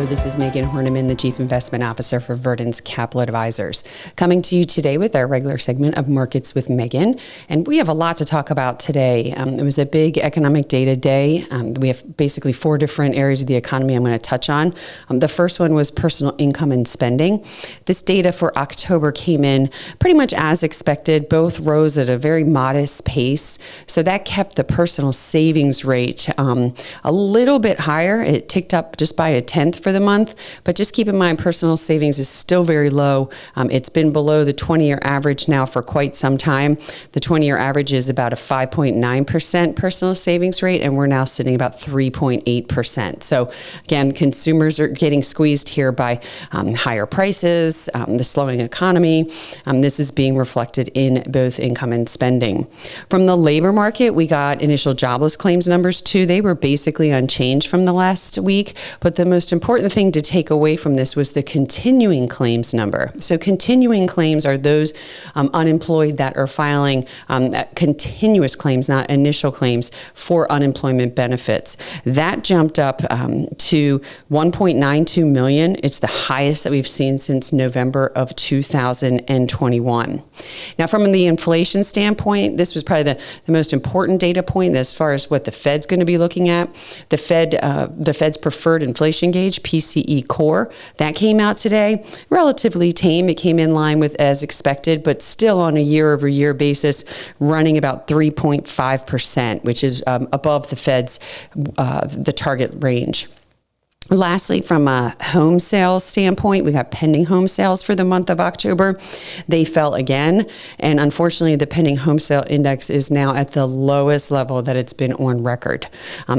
Hello, this is Megan Horniman, the Chief Investment Officer for Verdence Capital Advisors, coming to you today with our regular segment of Markets with Megan. And we have a lot to talk about today. It was a big economic data day. We have basically 4 different areas of the economy I'm going to touch on. The first one was personal income and spending. This data for October came in pretty much as expected. Both rose at a very modest pace. So that kept the personal savings rate a little bit higher. It ticked up just by 1/10 for the month, but just keep in mind personal savings is still very low. It's been below the 20-year average now for quite some time. The 20-year average is about a 5.9% personal savings rate, and we're now sitting about 3.8%. So again, consumers are getting squeezed here by higher prices, the slowing economy. This is being reflected in both income and spending. From the labor market, we got initial jobless claims numbers too. They were basically unchanged from the last week, but the most important thing to take away from this was the continuing claims number. So continuing claims are those unemployed that are filing continuous claims, not initial claims, for unemployment benefits. That jumped up to 1.92 million. It's the highest that we've seen since November of 2021. Now, from the inflation standpoint, this was probably the most important data point as far as what the Fed's going to be looking at. The Fed's preferred inflation gauge, PCE core, that came out today. Relatively tame. It came in line with as expected, but still on a year-over-year basis, running about 3.5%, which is above the Fed's the target range. Lastly, from a home sales standpoint, we got pending home sales for the month of October. They fell again, and unfortunately, the pending home sale index is now at the lowest level that it's been on record.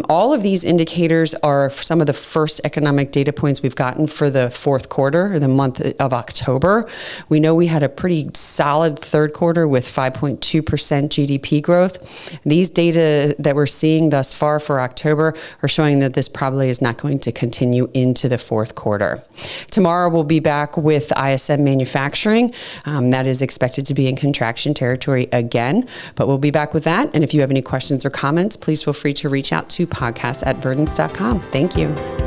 All of these indicators are some of the first economic data points we've gotten for the fourth quarter, or the month of October. We know we had a pretty solid third quarter with 5.2% GDP growth. These data that we're seeing thus far for October are showing that this probably is not going to continue into the fourth quarter. Tomorrow we'll be back with ISM Manufacturing. That is expected to be in contraction territory again, but we'll be back with that. And if you have any questions or comments, please feel free to reach out to podcast@verdence.com. Thank you.